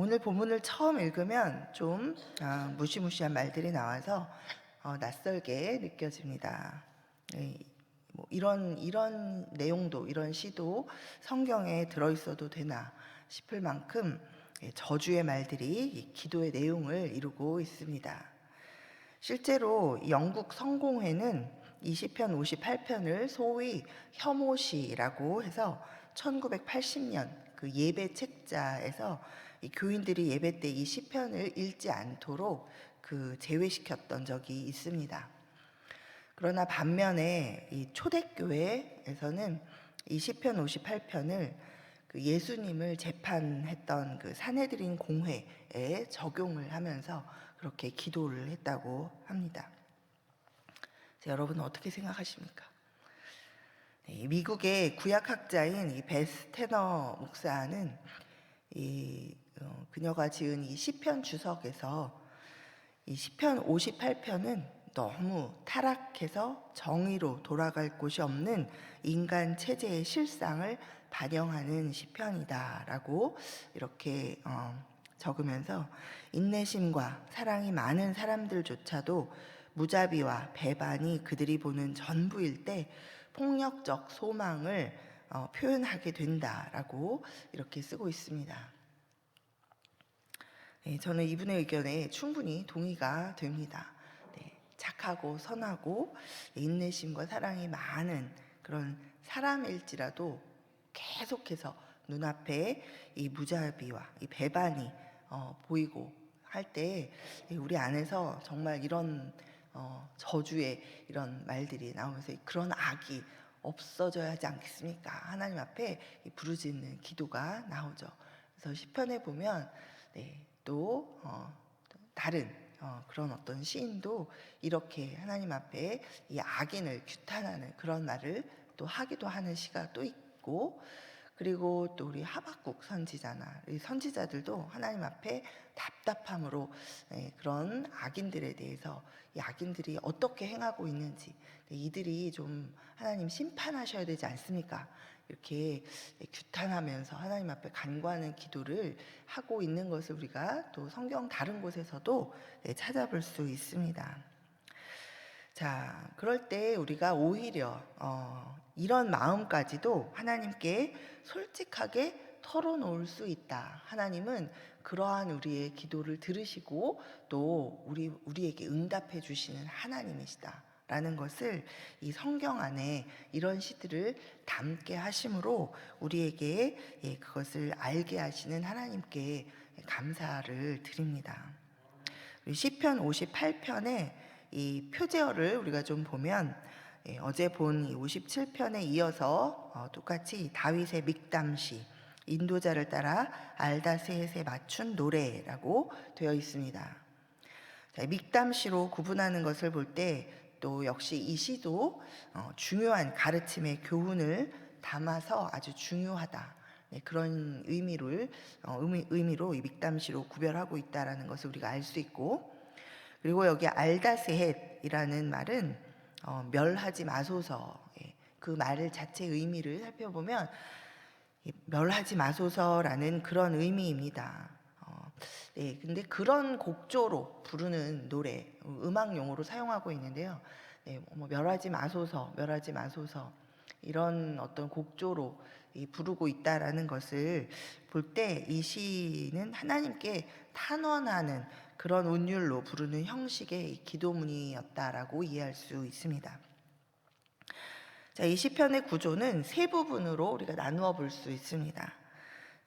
오늘 본문을 처음 읽으면 좀 무시무시한 말들이 나와서 낯설게 느껴집니다. 뭐 이런 내용도, 이런 시도 성경에 들어있어도 되나 싶을 만큼 저주의 말들이 기도의 내용을 이루고 있습니다. 실제로 영국 성공회는 이 시편 58편을 소위 혐오시라고 해서 1980년 그 예배 책자에서 이 교인들이 예배 때 이 시편을 읽지 않도록 그 제외시켰던 적이 있습니다. 그러나 반면에 이 초대교회에서는 이 시편 58편을 그 예수님을 재판했던 그 사내들인 공회에 적용을 하면서 그렇게 기도를 했다고 합니다. 여러분은 어떻게 생각하십니까? 미국의 구약학자인 이 베스 테너 목사는 그녀가 지은 이 시편 주석에서 이 시편 58편은 너무 타락해서 정의로 돌아갈 곳이 없는 인간 체제의 실상을 반영하는 시편이다라고 이렇게 적으면서 인내심과 사랑이 많은 사람들조차도 무자비와 배반이 그들이 보는 전부일 때 폭력적 소망을 표현하게 된다라고 이렇게 쓰고 있습니다. 저는 이분의 의견에 충분히 동의가 됩니다. 착하고 선하고 인내심과 사랑이 많은 그런 사람일지라도 계속해서 눈앞에 이 무자비와 이 배반이 보이고 할 때 우리 안에서 정말 이런 저주의 이런 말들이 나오면서 그런 악이 없어져야 하지 않겠습니까? 하나님 앞에 부르짖는 기도가 나오죠. 그래서 시편에 보면 또 다른 그런 어떤 시인도 이렇게 하나님 앞에 이 악인을 규탄하는 그런 말을 또 하기도 하는 시가 또 있고, 그리고 또 우리 하박국 선지자나 이 선지자들도 하나님 앞에 답답함으로 그런 악인들에 대해서 이 악인들이 어떻게 행하고 있는지 이들이 좀 하나님 심판하셔야 되지 않습니까? 이렇게 규탄하면서 하나님 앞에 간구하는 기도를 하고 있는 것을 우리가 또 성경 다른 곳에서도 찾아볼 수 있습니다. 자, 그럴 때 우리가 오히려 이런 마음까지도 하나님께 솔직하게 털어놓을 수 있다. 하나님은 그러한 우리의 기도를 들으시고 또 우리에게 응답해 주시는 하나님이시다 라는 것을 이 성경 안에 이런 시들을 담게 하심으로 우리에게 그것을 알게 하시는 하나님께 감사를 드립니다. 시편 58편에 이 표제어를 우리가 좀 보면 어제 본 57편에 이어서 똑같이 다윗의 믹담시, 인도자를 따라 알다셋에 맞춘 노래라고 되어 있습니다. 자, 믹담시로 구분하는 것을 볼 때 또 역시 이 시도 중요한 가르침의 교훈을 담아서 아주 중요하다. 그런 의미로 이 믹담시로 구별하고 있다라는 것을 우리가 알 수 있고, 그리고 여기 알다셋이라는 말은 멸하지 마소서, 그 말 자체의 의미를 살펴보면 멸하지 마소서라는 그런 의미입니다. 근데 그런 곡조로 부르는 노래, 음악 용어로 사용하고 있는데요. 뭐 멸하지 마소서, 멸하지 마소서 이런 어떤 곡조로 부르고 있다라는 것을 볼 때 이 시는 하나님께 탄원하는 그런 운율로 부르는 형식의 기도문이었다라고 이해할 수 있습니다. 자, 이 시편의 구조는 세 부분으로 우리가 나누어 볼 수 있습니다.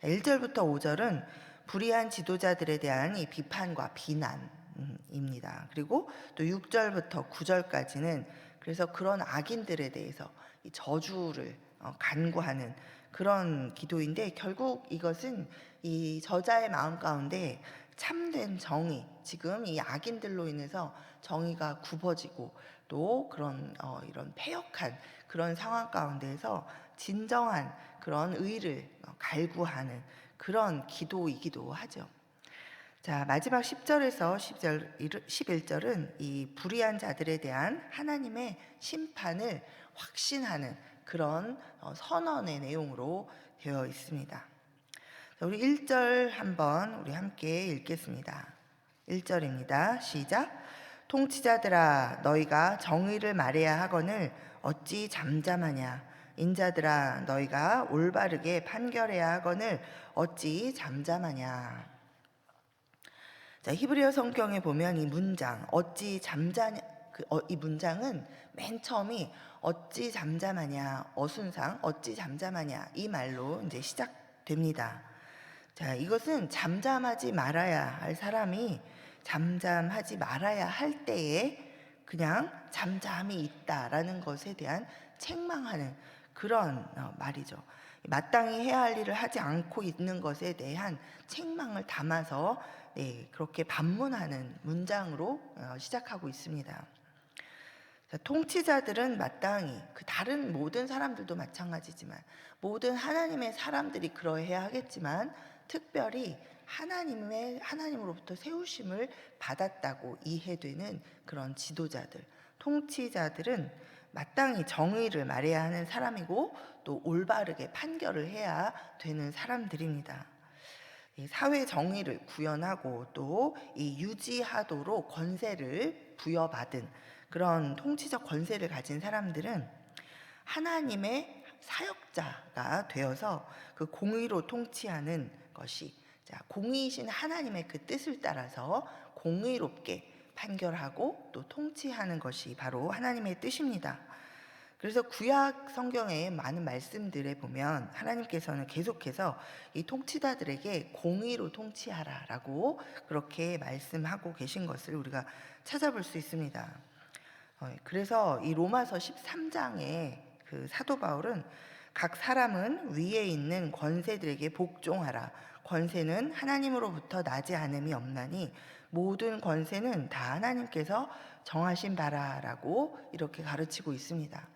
1절부터 5절은 불의한 지도자들에 대한 이 비판과 비난입니다. 그리고 또 6절부터 9절까지는 그래서 그런 악인들에 대해서 이 저주를 간구하는 그런 기도인데, 결국 이것은 이 저자의 마음 가운데 참된 정의, 지금 이 악인들로 인해서 정의가 굽어지고 또 그런 이런 패역한 그런 상황 가운데에서 진정한 그런 의를 갈구하는 그런 기도이기도 하죠. 자, 마지막 10절에서 11절은 이 불의한 자들에 대한 하나님의 심판을 확신하는 그런 선언의 내용으로 되어 있습니다. 자, 우리 1절 한번 우리 함께 읽겠습니다. 1절입니다. 시작. 통치자들아 너희가 정의를 말해야 하거늘 어찌 잠잠하냐. 인자들아 너희가 올바르게 판결해야 하거늘 어찌 잠잠하냐. 자, 히브리어 성경에 보면 이 문장 어찌 잠자냐, 이 문장은 맨 처음이 어찌 잠잠하냐, 어순상 어찌 잠잠하냐 이 말로 이제 시작됩니다. 자, 이것은 잠잠하지 말아야 할 사람이 잠잠하지 말아야 할 때에 그냥 잠잠히 있다라는 것에 대한 책망하는 그런 말이죠. 마땅히 해야 할 일을 하지 않고 있는 것에 대한 책망을 담아서 그렇게 반문하는 문장으로 시작하고 있습니다. 자, 통치자들은 마땅히 그 다른 모든 사람들도 마찬가지지만 모든 하나님의 사람들이 그러해야 하겠지만 특별히 하나님으로부터 세우심을 받았다고 이해되는 그런 지도자들, 통치자들은 마땅히 정의를 말해야 하는 사람이고 또 올바르게 판결을 해야 되는 사람들입니다. 사회 정의를 구현하고 또 이 유지하도록 권세를 부여받은 그런 통치적 권세를 가진 사람들은 하나님의 사역자가 되어서 그 공의로 통치하는 것이, 자, 공의이신 하나님의 그 뜻을 따라서 공의롭게 판결하고 또 통치하는 것이 바로 하나님의 뜻입니다. 그래서 구약 성경의 많은 말씀들에 보면 하나님께서는 계속해서 이 통치자들에게 공의로 통치하라라고 그렇게 말씀하고 계신 것을 우리가 찾아볼 수 있습니다. 그래서 이 로마서 13장에 그 사도 바울은 각 사람은 위에 있는 권세들에게 복종하라. 권세는 하나님으로부터 나지 않음이 없나니 모든 권세는 다 하나님께서 정하신 바라라고 이렇게 가르치고 있습니다.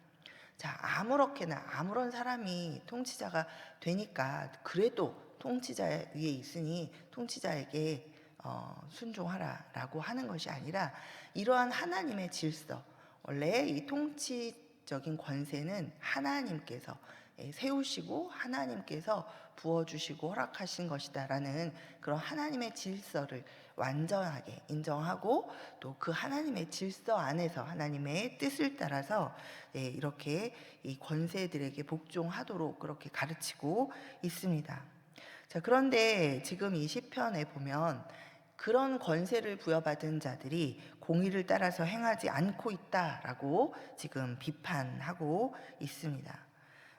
자, 아무렇게나 아무런 사람이 통치자가 되니까 그래도 통치자 위에 있으니 통치자에게 순종하라라고 하는 것이 아니라 이러한 하나님의 질서, 원래 이 통치적인 권세는 하나님께서 세우시고 하나님께서 부어주시고 허락하신 것이다라는 그런 하나님의 질서를 완전하게 인정하고 또 그 하나님의 질서 안에서 하나님의 뜻을 따라서 이렇게 이 권세들에게 복종하도록 그렇게 가르치고 있습니다. 자, 그런데 지금 이 시편에 보면 그런 권세를 부여받은 자들이 공의를 따라서 행하지 않고 있다라고 지금 비판하고 있습니다.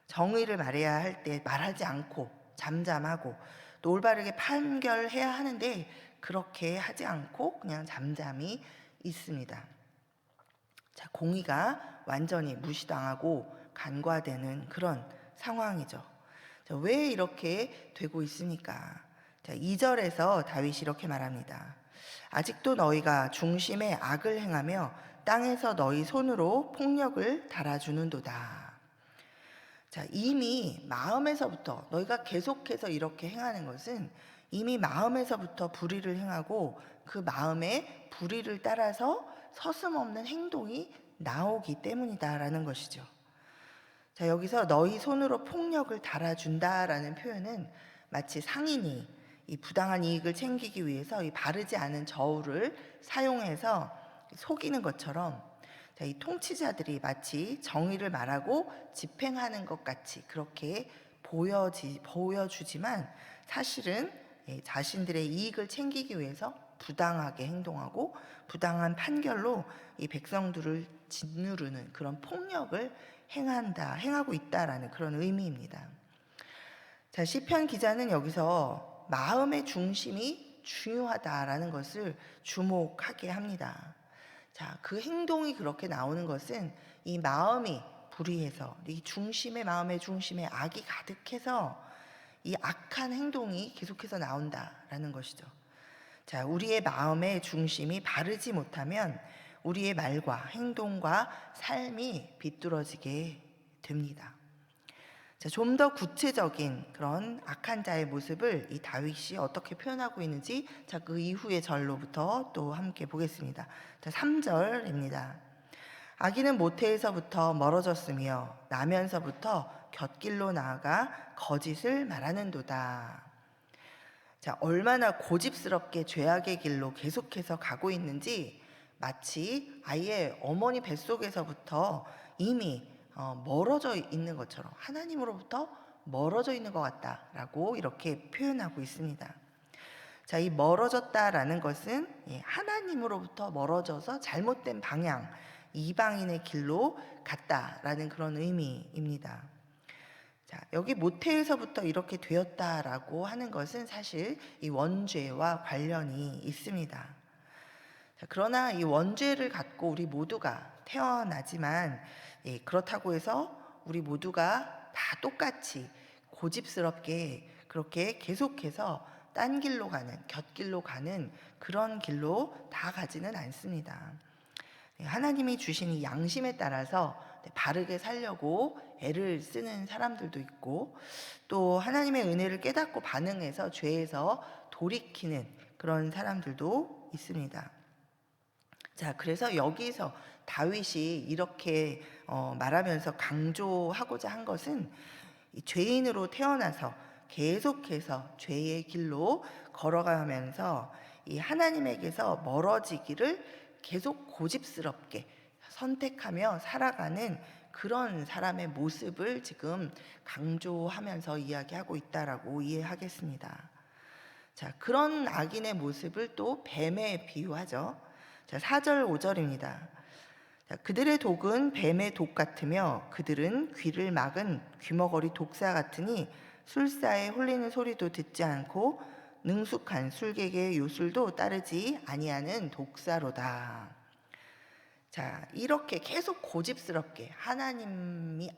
정의를 말해야 할 때 말하지 않고 잠잠하고 또 올바르게 판결해야 하는데 그렇게 하지 않고 그냥 잠잠히 있습니다. 자, 공의가 완전히 무시당하고 간과되는 그런 상황이죠. 자, 왜 이렇게 되고 있습니까? 자, 2절에서 다윗이 이렇게 말합니다. 아직도 너희가 중심에 악을 행하며 땅에서 너희 손으로 폭력을 달아주는도다. 자, 이미 마음에서부터 너희가 계속해서 이렇게 행하는 것은 이미 마음에서부터 불의를 행하고 그 마음의 불의를 따라서 서슴없는 행동이 나오기 때문이다라는 것이죠. 자, 여기서 너희 손으로 폭력을 달아준다라는 표현은 마치 상인이 이 부당한 이익을 챙기기 위해서 이 바르지 않은 저울을 사용해서 속이는 것처럼, 자, 이 통치자들이 마치 정의를 말하고 집행하는 것 같이 그렇게 보여주지만 사실은 자신들의 이익을 챙기기 위해서 부당하게 행동하고 부당한 판결로 이 백성들을 짓누르는 그런 폭력을 행하고 있다라는 그런 의미입니다. 자, 시편 기자는 여기서 마음의 중심이 중요하다라는 것을 주목하게 합니다. 자, 그 행동이 그렇게 나오는 것은 이 마음이 불의해서 이 마음의 중심에 악이 가득해서 이 악한 행동이 계속해서 나온다라는 것이죠. 자, 우리의 마음의 중심이 바르지 못하면 우리의 말과 행동과 삶이 비뚤어지게 됩니다. 자, 좀 더 구체적인 그런 악한 자의 모습을 이 다윗이 어떻게 표현하고 있는지, 자, 그 이후의 절로부터 또 함께 보겠습니다. 자, 3절입니다. 악인은 모태에서부터 멀어졌으며 나면서부터 곁길로 나아가 거짓을 말하는도다. 자, 얼마나 고집스럽게 죄악의 길로 계속해서 가고 있는지 마치 아이의 어머니 뱃속에서부터 이미 멀어져 있는 것처럼 하나님으로부터 멀어져 있는 것 같다라고 이렇게 표현하고 있습니다. 자, 이 멀어졌다라는 것은 하나님으로부터 멀어져서 잘못된 방향, 이방인의 길로 갔다라는 그런 의미입니다. 자, 여기 모태에서부터 이렇게 되었다라고 하는 것은 사실 이 원죄와 관련이 있습니다. 자, 그러나 이 원죄를 갖고 우리 모두가 태어나지만 그렇다고 해서 우리 모두가 다 똑같이 고집스럽게 그렇게 계속해서 딴 길로 가는, 곁길로 가는 그런 길로 다 가지는 않습니다. 하나님이 주신 이 양심에 따라서 바르게 살려고 애를 쓰는 사람들도 있고, 또 하나님의 은혜를 깨닫고 반응해서 죄에서 돌이키는 그런 사람들도 있습니다. 자, 그래서 여기서 다윗이 이렇게 말하면서 강조하고자 한 것은 이 죄인으로 태어나서 계속해서 죄의 길로 걸어가면서 이 하나님에게서 멀어지기를 계속 고집스럽게 선택하며 살아가는 그런 사람의 모습을 지금 강조하면서 이야기하고 있다라고 이해하겠습니다. 자, 그런 악인의 모습을 또 뱀에 비유하죠. 자, 4절 5절입니다. 자, 그들의 독은 뱀의 독 같으며 그들은 귀를 막은 귀머거리 독사 같으니 술사에 홀리는 소리도 듣지 않고 능숙한 술객의 요술도 따르지 아니하는 독사로다. 자, 이렇게 계속 고집스럽게 하나님을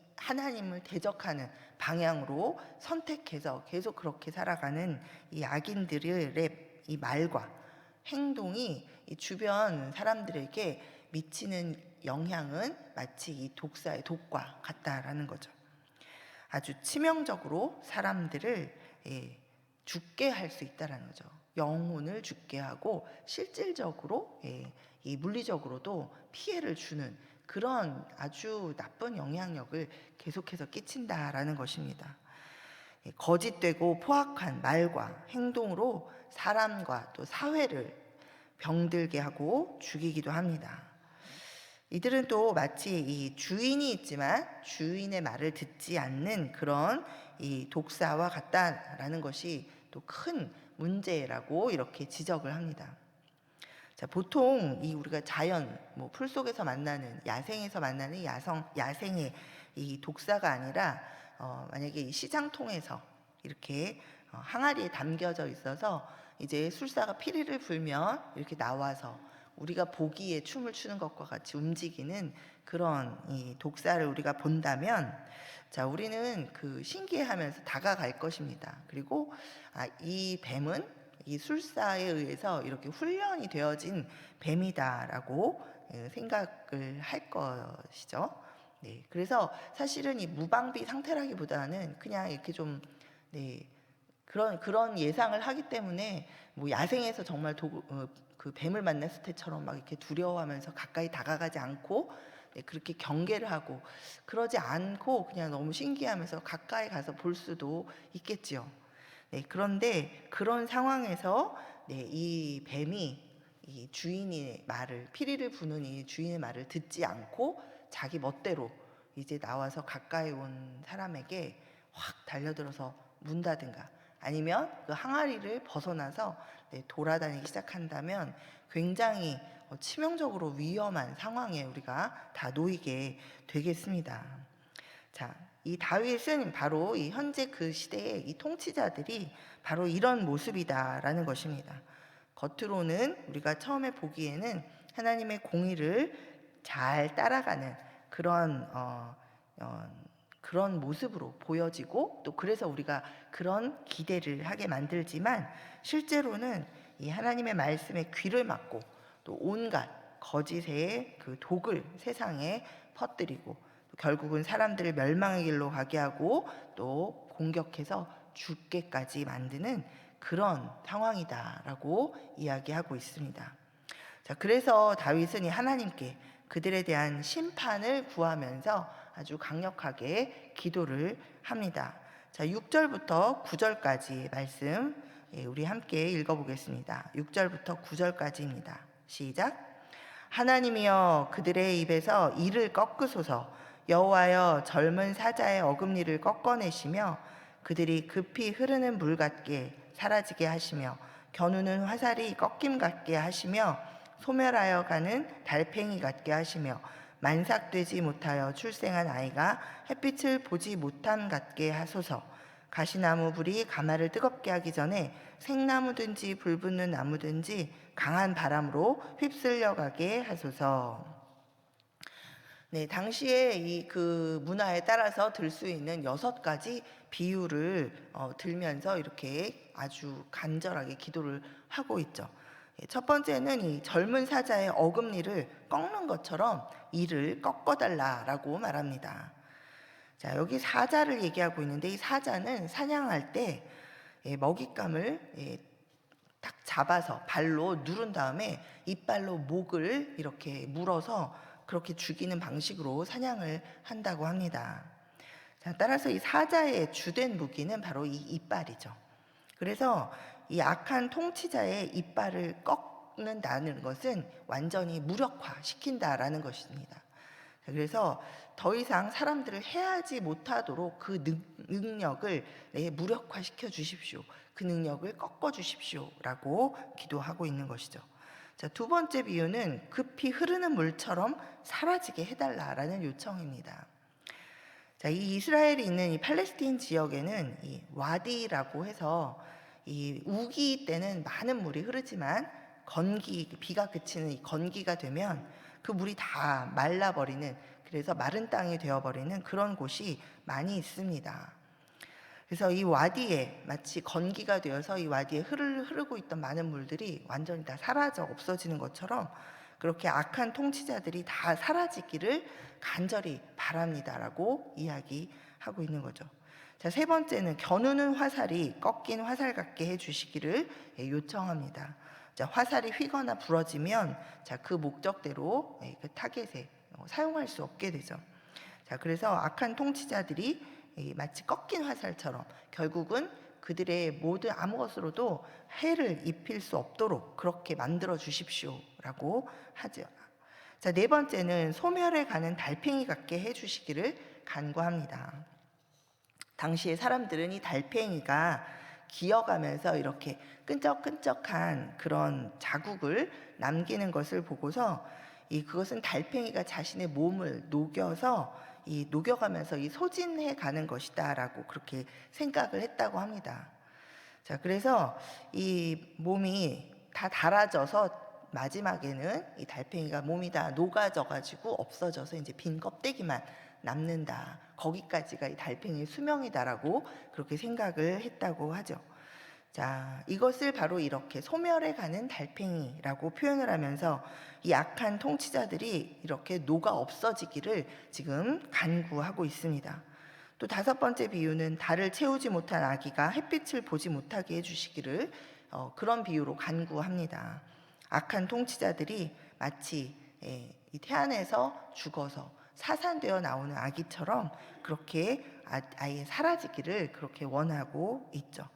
대적하는 방향으로 선택해서 계속 그렇게 살아가는 이 악인들의 이 말과 행동이 이 주변 사람들에게 미치는 영향은 마치 이 독사의 독과 같다라는 거죠. 아주 치명적으로 사람들을 죽게 할 수 있다라는 거죠. 영혼을 죽게 하고 실질적으로 이 물리적으로도 피해를 주는 그런 아주 나쁜 영향력을 계속해서 끼친다라는 것입니다. 거짓되고 포악한 말과 행동으로 사람과 또 사회를 병들게 하고 죽이기도 합니다. 이들은 또 마치 이 주인이 있지만 주인의 말을 듣지 않는 그런 이 독사와 같다라는 것이 또 큰 문제라고 이렇게 지적을 합니다. 자, 보통 이 우리가 자연, 풀 속에서 만나는 야생에서 만나는 야생의 이 독사가 아니라 만약에 이 시장통에서 이렇게 항아리에 담겨져 있어서 이제 술사가 피리를 불면 이렇게 나와서 우리가 보기에 춤을 추는 것과 같이 움직이는 그런 이 독사를 우리가 본다면, 자, 우리는 그 신기해하면서 다가갈 것입니다. 그리고 이 뱀은 이 술사에 의해서 이렇게 훈련이 되어진 뱀이다라고 생각을 할 것이죠. 네, 그래서 사실은 이 무방비 상태라기보다는 그냥 이렇게 좀 그런 예상을 하기 때문에 야생에서 정말 그 뱀을 만났을 때처럼 막 이렇게 두려워하면서 가까이 다가가지 않고 그렇게 경계를 하고 그러지 않고 그냥 너무 신기하면서 가까이 가서 볼 수도 있겠지요. 그런데 그런 상황에서 이 뱀이 이 주인의 말을 피리를 부는 이 주인의 말을 듣지 않고 자기 멋대로 이제 나와서 가까이 온 사람에게 확 달려들어서 문다든가 아니면 그 항아리를 벗어나서 돌아다니기 시작한다면 굉장히 치명적으로 위험한 상황에 우리가 다 놓이게 되겠습니다. 자, 이 다윗은 바로 이 현재 그 시대의 이 통치자들이 바로 이런 모습이다라는 것입니다. 겉으로는 우리가 처음에 보기에는 하나님의 공의를 잘 따라가는 그런 모습으로 보여지고 또 그래서 우리가 그런 기대를 하게 만들지만 실제로는 이 하나님의 말씀에 귀를 막고 또 온갖 거짓의 그 독을 세상에 퍼뜨리고 결국은 사람들을 멸망의 길로 가게 하고 또 공격해서 죽게까지 만드는 그런 상황이다라고 이야기하고 있습니다. 자, 그래서 다윗은 이 하나님께 그들에 대한 심판을 구하면서 아주 강력하게 기도를 합니다. 자, 6절부터 9절까지 말씀 우리 함께 읽어보겠습니다. 6절부터 9절까지입니다. 시작. 하나님이여 그들의 입에서 이를 꺾으소서. 여호와여 젊은 사자의 어금니를 꺾어내시며 그들이 급히 흐르는 물 같게 사라지게 하시며 겨누는 화살이 꺾임 같게 하시며 소멸하여 가는 달팽이 같게 하시며 만삭되지 못하여 출생한 아이가 햇빛을 보지 못함 같게 하소서. 가시나무 불이 가마를 뜨겁게 하기 전에 생나무든지 불붙는 나무든지 강한 바람으로 휩쓸려 가게 하소서. 네, 당시에 이 그 문화에 따라서 들 수 있는 6가지 비유를 들면서 이렇게 아주 간절하게 기도를 하고 있죠. 첫 번째는 이 젊은 사자의 어금니를 꺾는 것처럼 이를 꺾어달라라고 말합니다. 자, 여기 사자를 얘기하고 있는데 이 사자는 사냥할 때 먹잇감을 딱 잡아서 발로 누른 다음에 이빨로 목을 이렇게 물어서 그렇게 죽이는 방식으로 사냥을 한다고 합니다. 자, 따라서 이 사자의 주된 무기는 바로 이 이빨이죠. 그래서 이 악한 통치자의 이빨을 꺾는다는 것은 완전히 무력화시킨다라는 것입니다. 그래서 더 이상 사람들을 해하지 못하도록 그 능력을 무력화시켜 주십시오. 그 능력을 꺾어 주십시오라고 기도하고 있는 것이죠. 자, 두 번째 비유는 급히 흐르는 물처럼 사라지게 해달라라는 요청입니다. 자, 이 이스라엘이 있는 이 팔레스타인 지역에는 이 와디라고 해서 이 우기 때는 많은 물이 흐르지만 비가 그치는 이 건기가 되면 그 물이 다 말라버리는, 그래서 마른 땅이 되어버리는 그런 곳이 많이 있습니다. 그래서 이 와디에 마치 건기가 되어서 이 와디에 흐르고 있던 많은 물들이 완전히 다 사라져 없어지는 것처럼 그렇게 악한 통치자들이 다 사라지기를 간절히 바랍니다라고 이야기하고 있는 거죠. 자, 세 번째는 겨누는 화살이 꺾인 화살 같게 해주시기를 요청합니다. 자, 화살이 휘거나 부러지면 그 목적대로 그 타겟에 사용할 수 없게 되죠. 자, 그래서 악한 통치자들이 마치 꺾인 화살처럼 결국은 그들의 모든 아무 것으로도 해를 입힐 수 없도록 그렇게 만들어 주십시오라고 하죠. 자, 네 번째는 소멸해 가는 달팽이 같게 해주시기를 간구합니다. 당시의 사람들은 이 달팽이가 기어가면서 이렇게 끈적끈적한 그런 자국을 남기는 것을 보고서 그것은 달팽이가 자신의 몸을 녹여서 녹여가면서 소진해 가는 것이다라고 그렇게 생각을 했다고 합니다. 자, 그래서 이 몸이 다 닳아져서 마지막에는 이 달팽이가 몸이 다 녹아져 가지고 없어져서 이제 빈 껍데기만 남는다. 거기까지가 이 달팽이의 수명이다라고 그렇게 생각을 했다고 하죠. 자, 이것을 바로 이렇게 소멸해 가는 달팽이라고 표현을 하면서 이 악한 통치자들이 이렇게 녹아 없어지기를 지금 간구하고 있습니다. 또 다섯 번째 비유는 달을 채우지 못한 아기가 햇빛을 보지 못하게 해주시기를 그런 비유로 간구합니다. 악한 통치자들이 마치 이 태안에서 죽어서 사산되어 나오는 아기처럼 그렇게 아예 사라지기를 그렇게 원하고 있죠.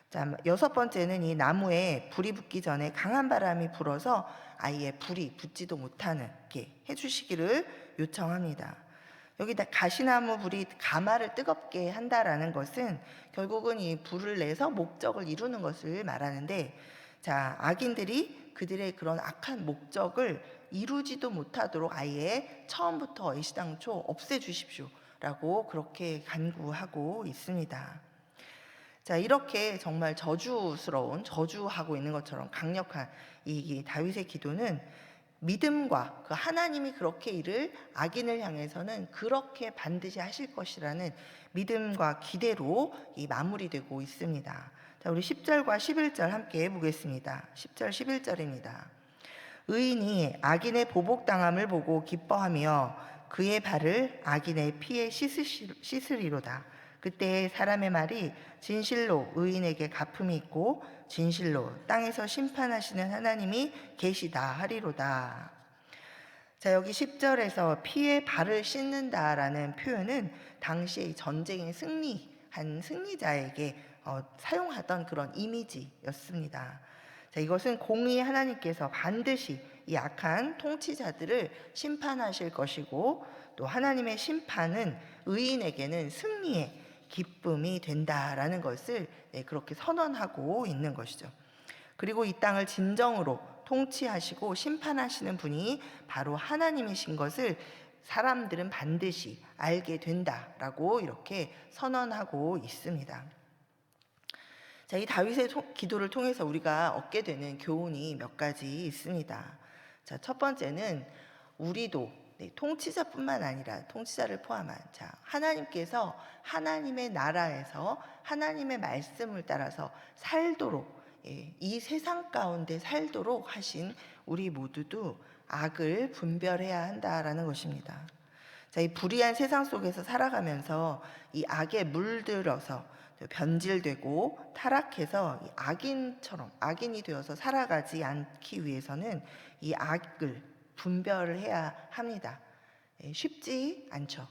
자, 여섯 번째는 이 나무에 불이 붙기 전에 강한 바람이 불어서 아예 불이 붙지도 못하게 해주시기를 요청합니다. 여기 가시나무 불이 가마를 뜨겁게 한다라는 것은 결국은 이 불을 내서 목적을 이루는 것을 말하는데, 자, 악인들이 그들의 그런 악한 목적을 이루지도 못하도록 아예 처음부터 애시당초 없애주십시오라고 그렇게 간구하고 있습니다. 자, 이렇게 정말 저주하고 있는 것처럼 강력한 이 다윗의 기도는 믿음과 그 하나님이 그렇게 이를 악인을 향해서는 그렇게 반드시 하실 것이라는 믿음과 기대로 마무리되고 있습니다. 자, 우리 10절과 11절 함께 보겠습니다. 10절 11절입니다. 의인이 악인의 보복당함을 보고 기뻐하며 그의 발을 악인의 피에 씻으리로다. 그때 사람의 말이 진실로 의인에게 갚음이 있고 진실로 땅에서 심판하시는 하나님이 계시다 하리로다. 자, 여기 10절에서 피에 발을 씻는다라는 표현은 당시의 전쟁에 승리한 승리자에게 사용하던 그런 이미지였습니다. 자, 이것은 공의 하나님께서 반드시 이 악한 통치자들을 심판하실 것이고, 또 하나님의 심판은 의인에게는 승리의 기쁨이 된다라는 것을 그렇게 선언하고 있는 것이죠. 그리고 이 땅을 진정으로 통치하시고 심판하시는 분이 바로 하나님이신 것을 사람들은 반드시 알게 된다라고 이렇게 선언하고 있습니다. 자, 이 다윗의 기도를 통해서 우리가 얻게 되는 교훈이 몇 가지 있습니다. 자, 첫 번째는 우리도 통치자뿐만 아니라 통치자를 포함한 하나님께서 하나님의 나라에서 하나님의 말씀을 따라서 살도록, 이 세상 가운데 살도록 하신 우리 모두도 악을 분별해야 한다라는 것입니다. 자, 이 불의한 세상 속에서 살아가면서 이 악에 물들어서 변질되고 타락해서 이 악인이 되어서 살아가지 않기 위해서는 이 악을 분별을 해야 합니다. 쉽지 않죠.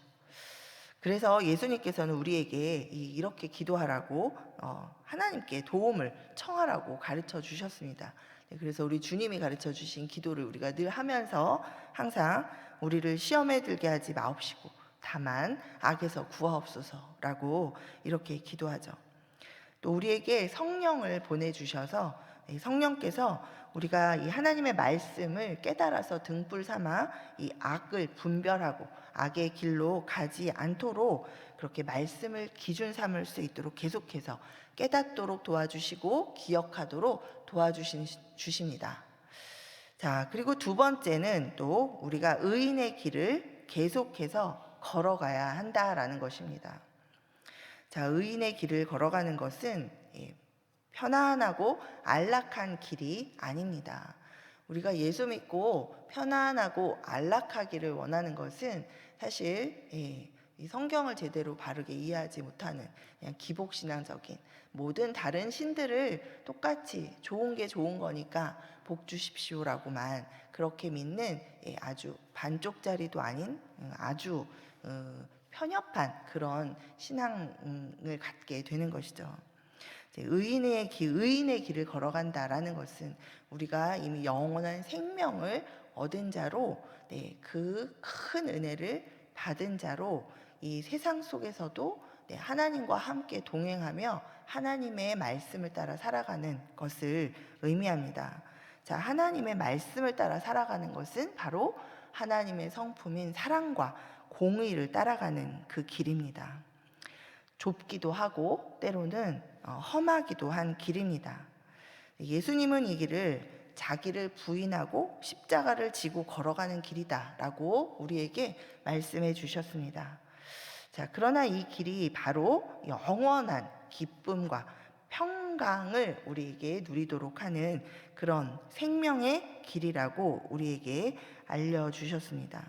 그래서 예수님께서는 우리에게 이렇게 기도하라고 하나님께 도움을 청하라고 가르쳐 주셨습니다. 그래서 우리 주님이 가르쳐 주신 기도를 우리가 늘 하면서 항상 우리를 시험에 들게 하지 마옵시고 다만 악에서 구하옵소서라고 이렇게 기도하죠. 또 우리에게 성령을 보내주셔서 성령께서 우리가 이 하나님의 말씀을 깨달아서 등불 삼아 이 악을 분별하고 악의 길로 가지 않도록 그렇게 말씀을 기준 삼을 수 있도록 계속해서 깨닫도록 도와주시고 기억하도록 도와주십니다. 자, 그리고 두 번째는 또 우리가 의인의 길을 계속해서 걸어가야 한다라는 것입니다. 자, 의인의 길을 걸어가는 것은 편안하고 안락한 길이 아닙니다. 우리가 예수 믿고 편안하고 안락하기를 원하는 것은 사실 이 성경을 제대로 바르게 이해하지 못하는 그냥 기복신앙적인 모든 다른 신들을 똑같이 좋은 게 좋은 거니까 복 주십시오라고만 그렇게 믿는 아주 반쪽짜리도 아닌 아주 편협한 그런 신앙을 갖게 되는 것이죠. 의인의 길을 걸어간다라는 것은 우리가 이미 영원한 생명을 얻은 자로 그 큰 은혜를 받은 자로 이 세상 속에서도 하나님과 함께 동행하며 하나님의 말씀을 따라 살아가는 것을 의미합니다. 자, 하나님의 말씀을 따라 살아가는 것은 바로 하나님의 성품인 사랑과 공의를 따라가는 그 길입니다. 좁기도 하고 때로는 험하기도 한 길입니다. 예수님은 이 길을 자기를 부인하고 십자가를 지고 걸어가는 길이다라고 우리에게 말씀해 주셨습니다. 자, 그러나 이 길이 바로 영원한 기쁨과 평강을 우리에게 누리도록 하는 그런 생명의 길이라고 우리에게 알려주셨습니다.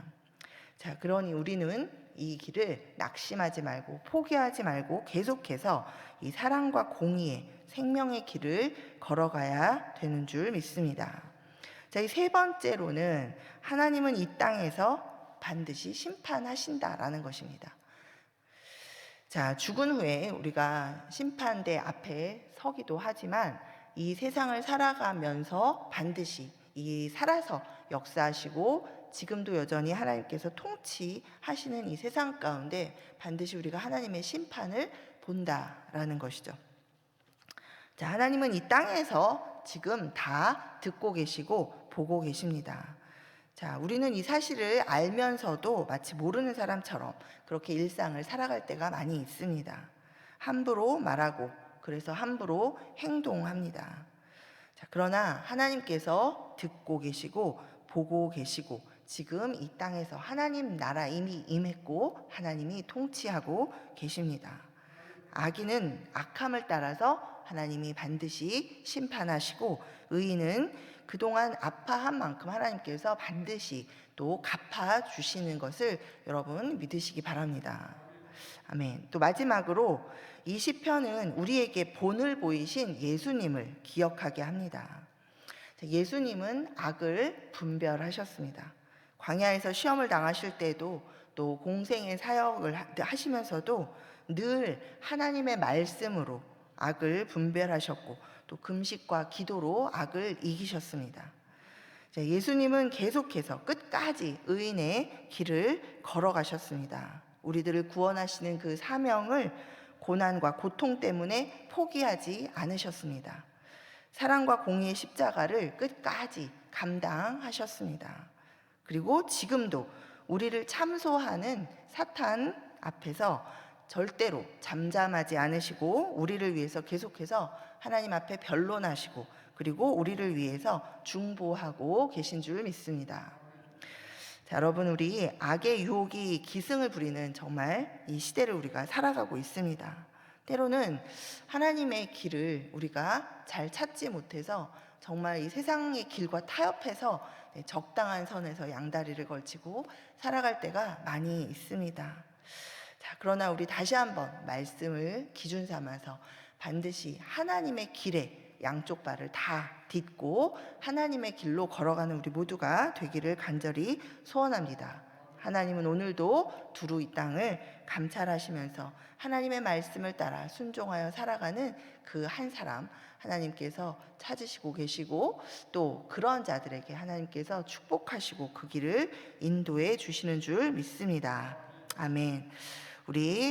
자, 그러니 우리는 이 길을 낙심하지 말고 포기하지 말고 계속해서 이 사랑과 공의의 생명의 길을 걸어가야 되는 줄 믿습니다. 자, 이 세 번째로는 하나님은 이 땅에서 반드시 심판하신다라는 것입니다. 자, 죽은 후에 우리가 심판대 앞에 서기도 하지만 이 세상을 살아가면서 반드시 살아서 역사하시고 지금도 여전히 하나님께서 통치하시는 이 세상 가운데 반드시 우리가 하나님의 심판을 본다라는 것이죠. 자, 하나님은 이 땅에서 지금 다 듣고 계시고 보고 계십니다. 자, 우리는 이 사실을 알면서도 마치 모르는 사람처럼 그렇게 일상을 살아갈 때가 많이 있습니다. 함부로 말하고 그래서 함부로 행동합니다. 자, 그러나 하나님께서 듣고 계시고 보고 계시고 지금 이 땅에서 하나님 나라 이미 임했고 하나님이 통치하고 계십니다. 악인은 악함을 따라서 하나님이 반드시 심판하시고 의인은 그동안 아파한 만큼 하나님께서 반드시 또 갚아주시는 것을 여러분 믿으시기 바랍니다. 아멘. 또 마지막으로 이 시편은 우리에게 본을 보이신 예수님을 기억하게 합니다. 예수님은 악을 분별하셨습니다. 광야에서 시험을 당하실 때도 또 공생의 사역을 하시면서도 늘 하나님의 말씀으로 악을 분별하셨고 또 금식과 기도로 악을 이기셨습니다. 예수님은 계속해서 끝까지 의인의 길을 걸어가셨습니다. 우리들을 구원하시는 그 사명을 고난과 고통 때문에 포기하지 않으셨습니다. 사랑과 공의의 십자가를 끝까지 감당하셨습니다. 그리고 지금도 우리를 참소하는 사탄 앞에서 절대로 잠잠하지 않으시고 우리를 위해서 계속해서 하나님 앞에 변론하시고 그리고 우리를 위해서 중보하고 계신 줄 믿습니다. 자, 여러분, 우리 악의 유혹이 기승을 부리는 정말 이 시대를 우리가 살아가고 있습니다. 때로는 하나님의 길을 우리가 잘 찾지 못해서 정말 이 세상의 길과 타협해서 적당한 선에서 양다리를 걸치고 살아갈 때가 많이 있습니다. 자, 그러나 우리 다시 한번 말씀을 기준 삼아서 반드시 하나님의 길에 양쪽 발을 다 딛고 하나님의 길로 걸어가는 우리 모두가 되기를 간절히 소원합니다. 하나님은 오늘도 두루 이 땅을 감찰하시면서 하나님의 말씀을 따라 순종하여 살아가는 그 한 사람 하나님께서 찾으시고 계시고 또 그런 자들에게 하나님께서 축복하시고 그 길을 인도해 주시는 줄 믿습니다. 아멘. 우리